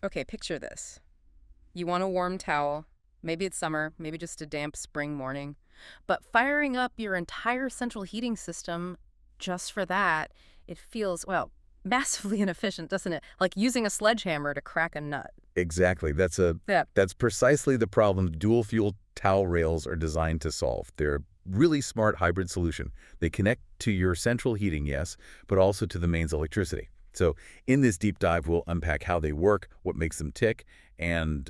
Okay, picture this. You want a warm towel. Maybe it's summer, maybe just a damp spring morning. But firing up your entire central heating system just for that, it feels, well, massively inefficient, doesn't it? Like using a sledgehammer to crack a nut. Exactly. Yeah. That's precisely the problem dual fuel towel rails are designed to solve. They're a really smart hybrid solution. They connect to your central heating, yes, but also to the mains electricity. So in this deep dive, we'll unpack how they work, what makes them tick, and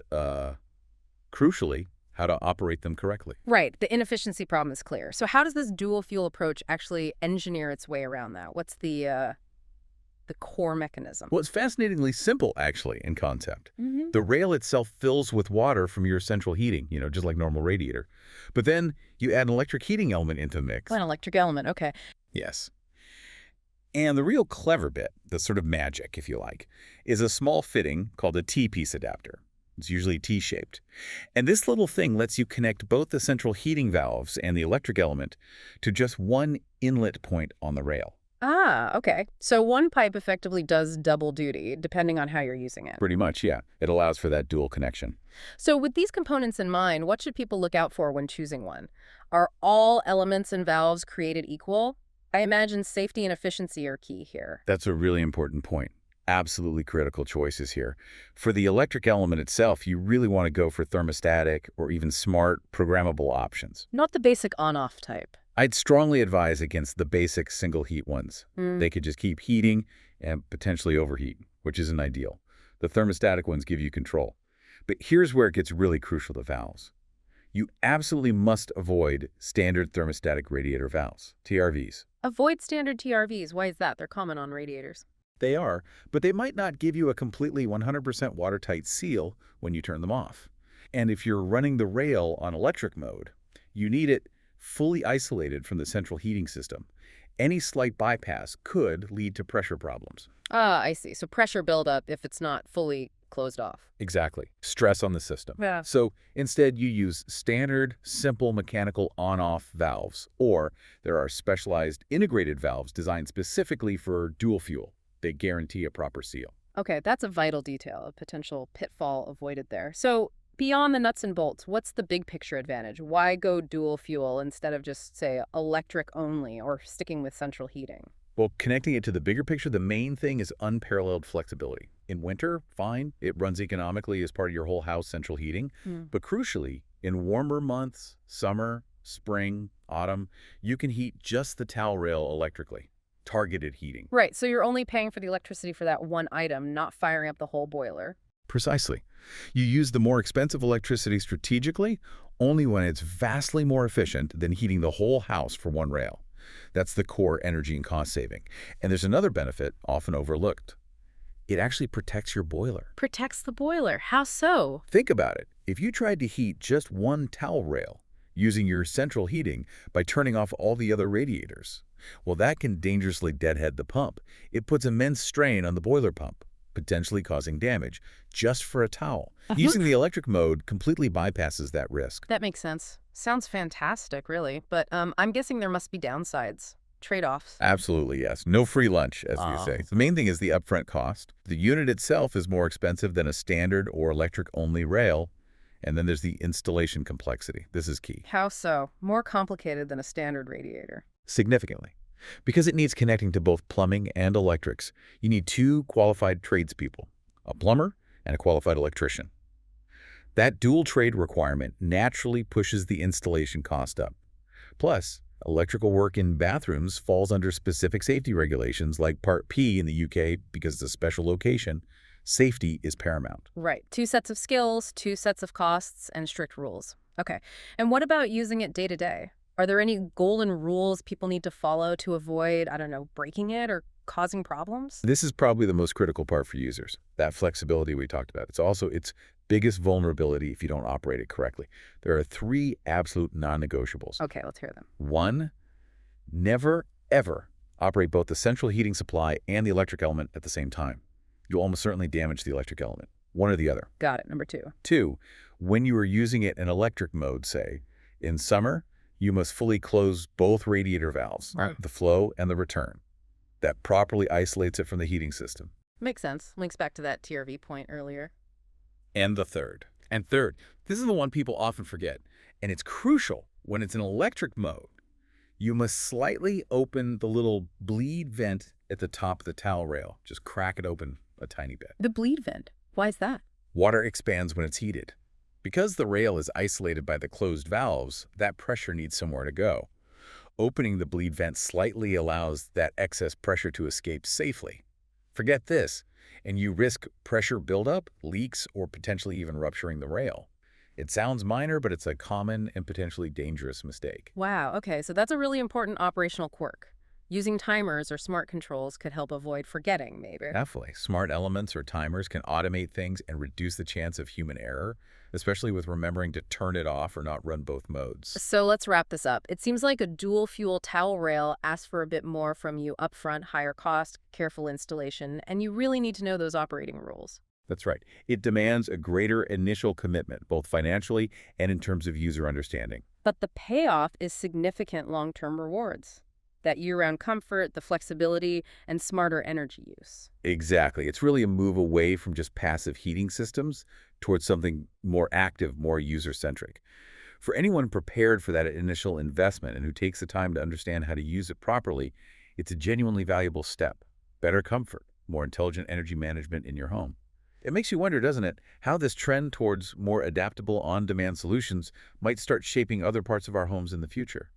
crucially, how to operate them correctly. Right, the inefficiency problem is clear. So how does this dual fuel approach actually engineer its way around that? What's the core mechanism? Well, it's fascinatingly simple, actually, in concept. Hmm. The rail itself fills with water from your central heating, just like normal radiator. But then you add an electric heating element into the mix. An electric element, okay. Yes. And the real clever bit, the sort of magic, if you like, is a small fitting called a T-piece adapter. It's usually T-shaped. And this little thing lets you connect both the central heating valves and the electric element to just one inlet point on the rail. Ah, okay. So one pipe effectively does double duty, depending on how you're using it. Pretty much, yeah. It allows for that dual connection. So with these components in mind, what should people look out for when choosing one? Are all elements and valves created equal? I imagine safety and efficiency are key here. That's a really important point. Absolutely critical choices here. For the electric element itself, you really want to go for thermostatic or even smart programmable options. Not the basic on-off type. I'd strongly advise against the basic single heat ones. Hmm. They could just keep heating and potentially overheat, which isn't ideal. The thermostatic ones give you control. But here's where it gets really crucial to valves. You absolutely must avoid standard thermostatic radiator valves, TRVs. Avoid standard TRVs. Why is that? They're common on radiators. They are, but they might not give you a completely 100% watertight seal when you turn them off. And if you're running the rail on electric mode, you need it fully isolated from the central heating system. Any slight bypass could lead to pressure problems. Ah, I see. So pressure buildup if it's not fully closed off. Exactly. Stress on the system. Yeah. So instead, you use standard, simple mechanical on-off valves, or there are specialized integrated valves designed specifically for dual fuel. They guarantee a proper seal. Okay, that's a vital detail, a potential pitfall avoided there. So beyond the nuts and bolts, what's the big picture advantage? Why go dual fuel instead of just, say, electric only or sticking with central heating? Well, connecting it to the bigger picture, the main thing is unparalleled flexibility. In winter, fine, it runs economically as part of your whole house central heating. Hmm. But crucially, in warmer months, summer, spring, autumn, you can heat just the towel rail electrically. Targeted heating. Right, so you're only paying for the electricity for that one item, not firing up the whole boiler. Precisely. You use the more expensive electricity strategically only when it's vastly more efficient than heating the whole house for one rail. That's the core energy and cost saving. And there's another benefit often overlooked. It actually protects your boiler. Protects the boiler. How so? Think about it. If you tried to heat just one towel rail using your central heating by turning off all the other radiators, well, that can dangerously deadhead the pump. It puts immense strain on the boiler pump, potentially causing damage just for a towel. Using the electric mode completely bypasses that risk. That makes sense. Sounds fantastic, really. But I'm guessing there must be downsides, trade-offs. Absolutely, yes. No free lunch, as you say. Oh. The main thing is the upfront cost. The unit itself is more expensive than a standard or electric-only rail. And then there's the installation complexity. This is key. How so? More complicated than a standard radiator. Significantly. Because it needs connecting to both plumbing and electrics, you need two qualified tradespeople, a plumber and a qualified electrician. That dual trade requirement naturally pushes the installation cost up. Plus, electrical work in bathrooms falls under specific safety regulations like Part P in the UK because it's a special location. Safety is paramount. Right. Two sets of skills, two sets of costs, and strict rules. Okay. And what about using it day to day? Are there any golden rules people need to follow to avoid, I don't know, breaking it or causing problems? This is probably the most critical part for users, that flexibility we talked about. It's also its biggest vulnerability if you don't operate it correctly. There are three absolute non-negotiables. Okay, let's hear them. One, never, ever operate both the central heating supply and the electric element at the same time. You'll almost certainly damage the electric element, one or the other. Got it. Number two. Two, when you are using it in electric mode, say, in summer, you must fully close both radiator valves, Right. the flow and the return. That properly isolates it from the heating system. Makes sense. Links back to that TRV point earlier. And the third. And third, this is the one people often forget, and it's crucial when it's in electric mode. You must slightly open the little bleed vent at the top of the towel rail. Just crack it open a tiny bit. The bleed vent. Why is that? Water expands when it's heated. Because the rail is isolated by the closed valves, that pressure needs somewhere to go. Opening the bleed vent slightly allows that excess pressure to escape safely. Forget this, and you risk pressure buildup, leaks, or potentially even rupturing the rail. It sounds minor, but it's a common and potentially dangerous mistake. Wow, okay, so that's a really important operational quirk. Using timers or smart controls could help avoid forgetting, maybe. Definitely. Smart elements or timers can automate things and reduce the chance of human error, especially with remembering to turn it off or not run both modes. So let's wrap this up. It seems like a dual fuel towel rail asks for a bit more from you upfront, higher cost, careful installation, and you really need to know those operating rules. That's right. It demands a greater initial commitment, both financially and in terms of user understanding. But the payoff is significant long-term rewards. That year-round comfort, the flexibility, and smarter energy use. Exactly. It's really a move away from just passive heating systems towards something more active, more user-centric. For anyone prepared for that initial investment and who takes the time to understand how to use it properly, it's a genuinely valuable step. Better comfort, more intelligent energy management in your home. It makes you wonder, doesn't it, how this trend towards more adaptable on-demand solutions might start shaping other parts of our homes in the future.